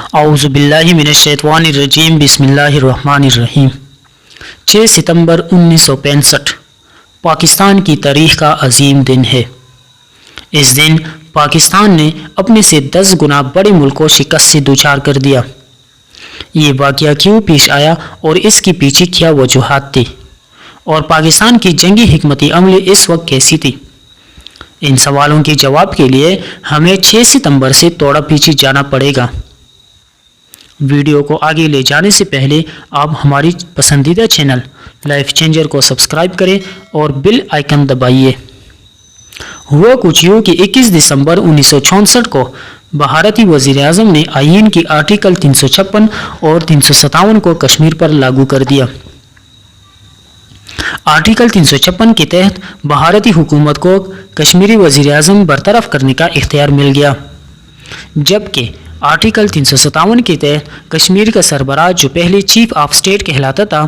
اعوذ باللہ من الشیطان الرجیم بسم اللہ الرحمن الرحیم 6 ستمبر 1965 پاکستان کی تاریخ کا عظیم دن ہے۔ اس دن پاکستان نے اپنے سے 10 گنا بڑے ملک کو شکست سے دوچار کر دیا۔ یہ واقعہ کیوں پیش آیا اور اس کی پیچھے کیا وجوہات تھی، اور پاکستان کی جنگی حکمت عملی اس وقت کیسی تھی؟ ان سوالوں کے جواب کے لیے ہمیں 6 ستمبر سے توڑا پیچھے جانا پڑے گا۔ ویڈیو کو آگے لے جانے سے پہلے آپ ہماری پسندیدہ چینل لائف چینجر کو سبسکرائب کریں اور بیل آئیکن دبائیے۔ ہوا کچھ یوں کہ 21 دسمبر 1964 کو بھارتی وزیر اعظم نے آئین کی آرٹیکل 356 اور 357 کو کشمیر پر لاگو کر دیا۔ آرٹیکل 356 کے تحت بھارتی حکومت کو کشمیری وزیر اعظم برطرف کرنے کا اختیار مل گیا، جبکہ آرٹیکل 357 کے تحت کشمیر کا سربراہ جو پہلے چیف آف اسٹیٹ کہلاتا تھا،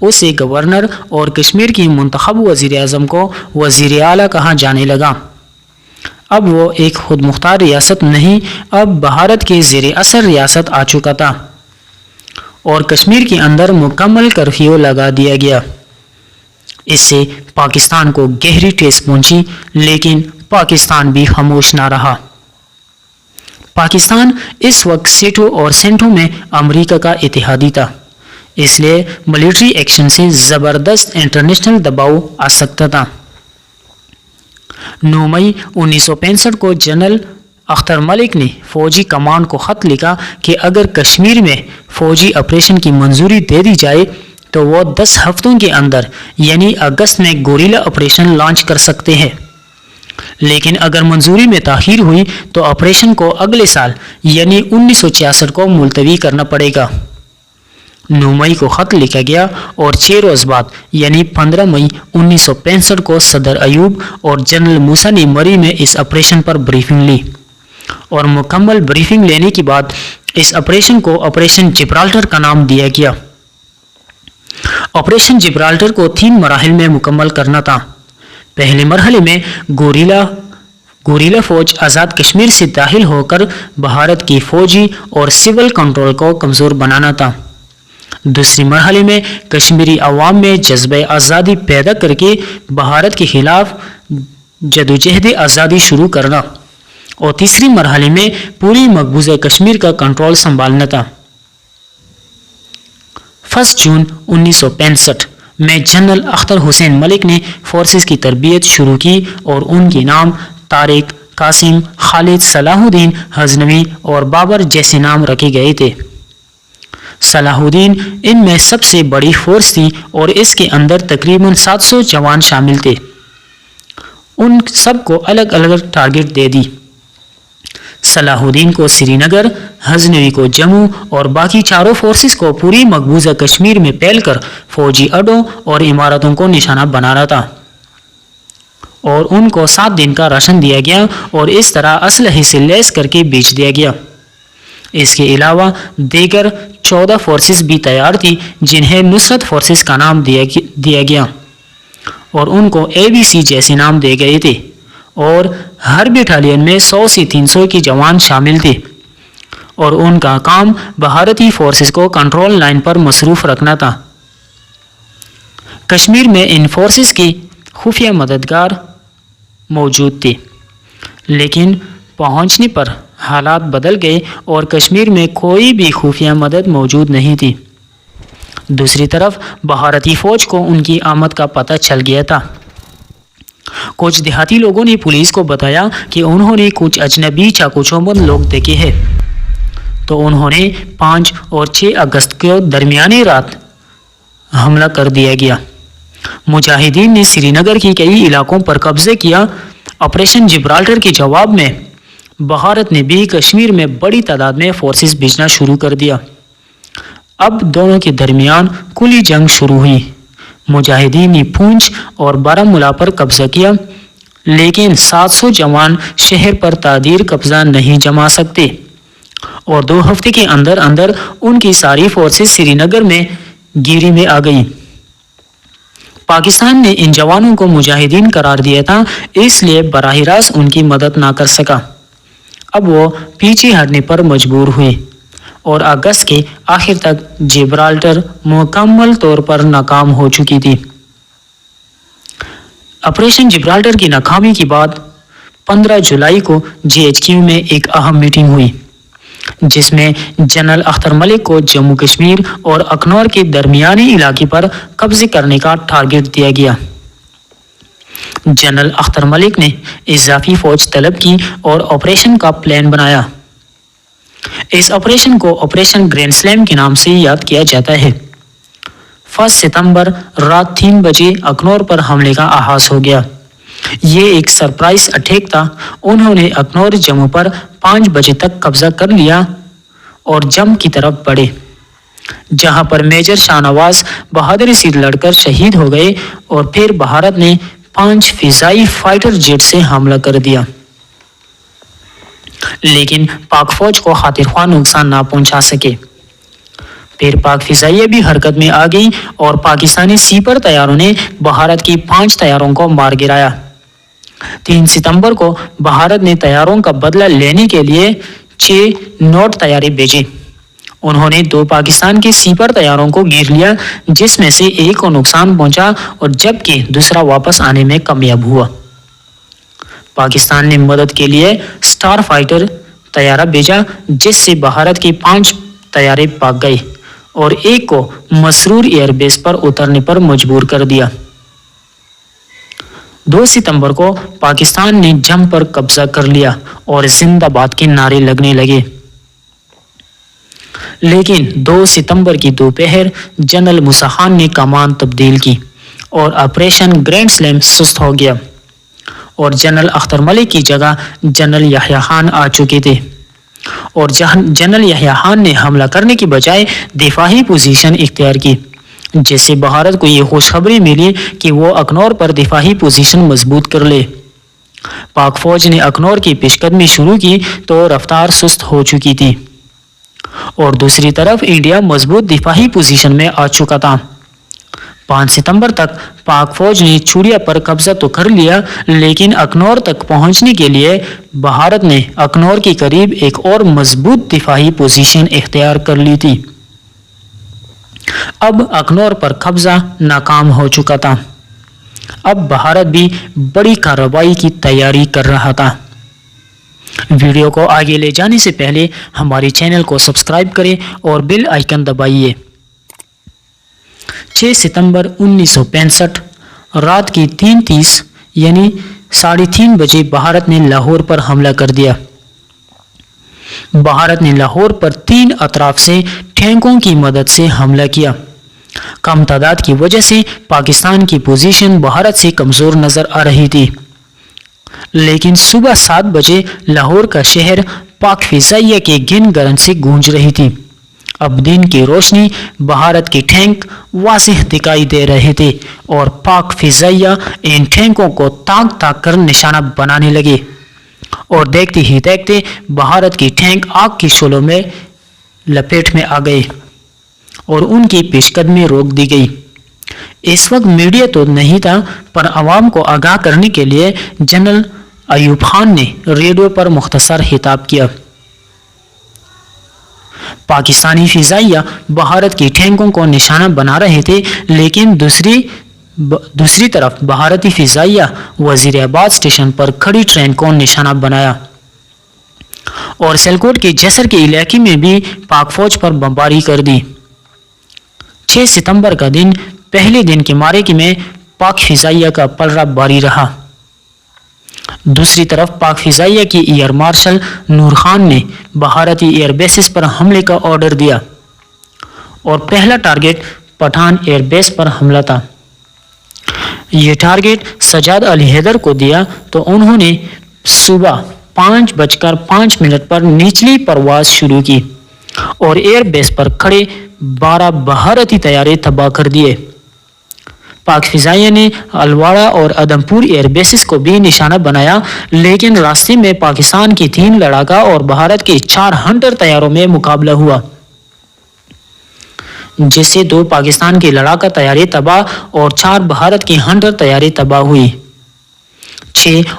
اسے گورنر اور کشمیر کی منتخب وزیر اعظم کو وزیر اعلیٰ کہا جانے لگا۔ اب وہ ایک خود مختار ریاست نہیں، اب بھارت کے زیر اثر ریاست آ چکا تھا، اور کشمیر کے اندر مکمل کرفیو لگا دیا گیا۔ اس سے پاکستان کو گہری ٹھیس پہنچی، لیکن پاکستان بھی خاموش نہ رہا۔ پاکستان اس وقت سیٹوں اور سینٹوں میں امریکہ کا اتحادی تھا، اس لیے ملٹری ایکشن سے زبردست انٹرنیشنل دباؤ آ سکتا تھا۔ 9 مئی 1965 کو جنرل اختر ملک نے فوجی کمانڈ کو خط لکھا کہ اگر کشمیر میں فوجی آپریشن کی منظوری دے دی جائے تو وہ 10 ہفتوں کے اندر یعنی اگست میں گوریلا آپریشن لانچ کر سکتے ہیں، لیکن اگر منظوری میں تاخیر ہوئی تو آپریشن کو اگلے سال یعنی 1966 کو ملتوی کرنا پڑے گا۔ 9 مئی کو خط لکھا گیا اور 6 روز بعد یعنی 15 مئی 1965 کو صدر ایوب اور جنرل موسیٰ نے مری میں اس آپریشن پر بریفنگ لی، اور مکمل بریفنگ لینے کے بعد اس آپریشن کو آپریشن جبرالٹر کا نام دیا گیا۔ آپریشن جبرالٹر کو 3 مراحل میں مکمل کرنا تھا۔ پہلے مرحلے میں گوریلا فوج آزاد کشمیر سے داخل ہو کر بھارت کی فوجی اور سول کنٹرول کو کمزور بنانا تھا۔ دوسری مرحلے میں کشمیری عوام میں جذبہ آزادی پیدا کر کے بھارت کے خلاف جدوجہد آزادی شروع کرنا، اور تیسری مرحلے میں پوری مقبوضہ کشمیر کا کنٹرول سنبھالنا تھا۔ 1 جون 1965 میں جنرل اختر حسین ملک نے فورسز کی تربیت شروع کی، اور ان کے نام طارق، قاسم، خالد، صلاح الدین غزنوی اور بابر جیسے نام رکھے گئے تھے۔ صلاح الدین ان میں سب سے بڑی فورس تھی اور اس کے اندر تقریباً 700 جوان شامل تھے۔ ان سب کو الگ الگ ٹارگٹ دے دی۔ صلاح الدین کو سری نگر، غزنوی کو جموں اور باقی چاروں فورسز کو پوری مقبوضہ کشمیر میں پھیل کر فوجی اڈوں اور عمارتوں کو نشانہ بنانا تھا، اور ان کو 7 دن کا راشن دیا گیا اور اس طرح اسلحے سے لیس کر کے بیچ دیا گیا۔ اس کے علاوہ دیگر 14 فورسز بھی تیار تھی جنہیں نصرت فورسز کا نام دیا گیا، اور ان کو ABC جیسے نام دے گئے تھے، اور ہر بٹالین میں 100 سے 300 کی جوان شامل تھے، اور ان کا کام بھارتی فورسز کو کنٹرول لائن پر مصروف رکھنا تھا۔ کشمیر میں ان فورسز کی خفیہ مددگار موجود تھے، لیکن پہنچنے پر حالات بدل گئے اور کشمیر میں کوئی بھی خفیہ مدد موجود نہیں تھی۔ دوسری طرف بھارتی فوج کو ان کی آمد کا پتہ چل گیا تھا۔ کچھ دیہاتی لوگوں نے پولیس کو بتایا کہ انہوں نے کچھ اجنبی چاقو چوبند لوگ دیکھے ہیں، تو انہوں نے 5 اور 6 اگست کو درمیانی رات حملہ کر دیا گیا۔ مجاہدین نے سری نگر کی کئی علاقوں پر قبضے کیا۔ آپریشن جبرالٹر کے جواب میں بھارت نے بھی کشمیر میں بڑی تعداد میں فورسز بھیجنا شروع کر دیا۔ اب دونوں کے درمیان کھلی جنگ شروع ہوئی۔ مجاہدین نے پونچھ اور بارہمولہ پر قبضہ کیا، لیکن 700 جوان شہر پر تعدیر قبضہ نہیں جما سکتے، اور 2 ہفتے کے اندر اندر ان کی ساری فورسز سری نگر میں گیری میں آ گئیں۔ پاکستان نے ان جوانوں کو مجاہدین قرار دیا تھا، اس لیے براہ راست ان کی مدد نہ کر سکا۔ اب وہ پیچھے ہٹنے پر مجبور ہوئے، اور اگست کے آخر تک جبرالٹر مکمل طور پر ناکام ہو چکی تھی۔ آپریشن جبرالٹر کی ناکامی کے بعد 15 جولائی کو GHQ میں ایک اہم میٹنگ ہوئی جس میں جنرل اختر ملک کو جموں کشمیر اور اکنور کے درمیانی علاقے پر قبضے کرنے کا ٹارگٹ دیا گیا۔ جنرل اختر ملک نے اضافی فوج طلب کی اور آپریشن کا پلان بنایا۔ اس آپریشن کو آپریشن گرینڈ سلیم کے نام سے یاد کیا جاتا ہے۔ 1 ستمبر رات 3 بجے اکنور پر حملے کا آغاز ہو گیا۔ یہ ایک سرپرائز اٹیک تھا۔ انہوں نے اکنور جموں پر 5 بجے تک قبضہ کر لیا اور جم کی طرف بڑھے، جہاں پر میجر شاہ نواز بہادری سے لڑ کر شہید ہو گئے، اور پھر بھارت نے 5 فضائی فائٹر جیٹ سے حملہ کر دیا، لیکن پاک فوج کو خاطر خواہ نقصان نہ پہنچا سکے۔ پھر پاک فضائیہ بھی حرکت میں آ گئی اور پاکستانی سیپر طیاروں نے بھارت کی 5 طیاروں کو مار گرایا۔ 3 ستمبر کو بھارت نے طیاروں کا بدلہ لینے کے لیے 6 نوٹ طیارے بھیجے۔ انہوں نے 2 پاکستان کے سیپر طیاروں کو گیر لیا، جس میں سے ایک کو نقصان پہنچا اور جبکہ دوسرا واپس آنے میں کامیاب ہوا۔ پاکستان نے مدد کے لیے سٹار فائٹر طیارہ بھیجا، جس سے بھارت کے 5 طیارے بھاگ گئے اور ایک کو مسرور ایئر بیس پر اترنے پر مجبور کر دیا۔ 2 ستمبر کو پاکستان نے جم پر قبضہ کر لیا اور زندہ باد کے نعرے لگنے لگے، لیکن 2 ستمبر کی دوپہر جنرل موسیٰ خان نے کمان تبدیل کی اور آپریشن گرینڈ سلیم سست ہو گیا، اور جنرل اختر ملک کی جگہ جنرل یحییٰ خان آ چکے تھے، اور جنرل یحییٰ خان نے حملہ کرنے کی بجائے دفاعی پوزیشن اختیار کی، جس سے بھارت کو یہ خوشخبری ملی کہ وہ اکنور پر دفاعی پوزیشن مضبوط کر لے۔ پاک فوج نے اکنور کی پیش قدمی شروع کی تو رفتار سست ہو چکی تھی، اور دوسری طرف انڈیا مضبوط دفاعی پوزیشن میں آ چکا تھا۔ 5 ستمبر تک پاک فوج نے چوریا پر قبضہ تو کر لیا، لیکن اکنور تک پہنچنے کے لیے بھارت نے اکنور کے قریب ایک اور مضبوط دفاعی پوزیشن اختیار کر لی تھی۔ اب اکنور پر قبضہ ناکام ہو چکا تھا۔ اب بھارت بھی بڑی کارروائی کی تیاری کر رہا تھا۔ ویڈیو کو آگے لے جانے سے پہلے ہمارے چینل کو سبسکرائب کریں اور بیل آئیکن دبائیے۔ 6 ستمبر 1965 رات کی 3:30 یعنی 3:30 بجے بھارت نے لاہور پر حملہ کر دیا۔ بھارت نے لاہور پر 3 اطراف سے ٹینکوں کی مدد سے حملہ کیا۔ کم تعداد کی وجہ سے پاکستان کی پوزیشن بھارت سے کمزور نظر آ رہی تھی، لیکن صبح 7 بجے لاہور کا شہر پاک فضائیہ کے گن گرن سے گونج رہی تھی۔ اب دن کی روشنی بھارت کے ٹینک واضح دکھائی دے رہے تھے اور پاک فضائیہ ان ٹینکوں کو تاک تاک کر نشانہ بنانے لگے، اور دیکھتے ہی دیکھتے بھارت کی ٹینک آگ کی شعلوں میں لپیٹ میں آ گئے اور ان کی پیش قدمی روک دی گئی۔ اس وقت میڈیا تو نہیں تھا، پر عوام کو آگاہ کرنے کے لیے جنرل ایوب خان نے ریڈیو پر مختصر خطاب کیا۔ پاکستانی فضائیہ بھارت کی ٹینکوں کو نشانہ بنا رہے تھے، لیکن دوسری طرف بھارتی فضائیہ وزیر آباد اسٹیشن پر کھڑی ٹرین کو نشانہ بنایا، اور سیلکوٹ کے جسر کے علاقے میں بھی پاک فوج پر بمباری کر دی۔ 6 ستمبر کا دن پہلے دن کے معرکے میں پاک فضائیہ کا پلڑا باری رہا۔ دوسری طرف پاک فضائیہ کی ایئر مارشل نور خان نے بھارتی ایئر بیسز پر حملے کا آرڈر دیا، اور پہلا ٹارگٹ پٹھان ایئر بیس پر حملہ تھا۔ یہ ٹارگٹ سجاد علی حیدر کو دیا تو انہوں نے صبح 5:05 پر نچلی پرواز شروع کی اور ایئر بیس پر کھڑے 12 بھارتی طیارے تباہ کر دیے۔ پاک فضائیہ نے الواڑہ اور ادمپور ایئر بیسز کو بھی نشانہ بنایا، لیکن راستے میں پاکستان کی 3 لڑاکا اور بھارت کے 4 ہنٹر طیاروں میں مقابلہ ہوا، جس سے 2 پاکستان کے لڑاکا طیارے تباہ اور 4 بھارت کے ہنٹر طیارے تباہ ہوئی۔ 6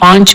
5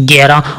11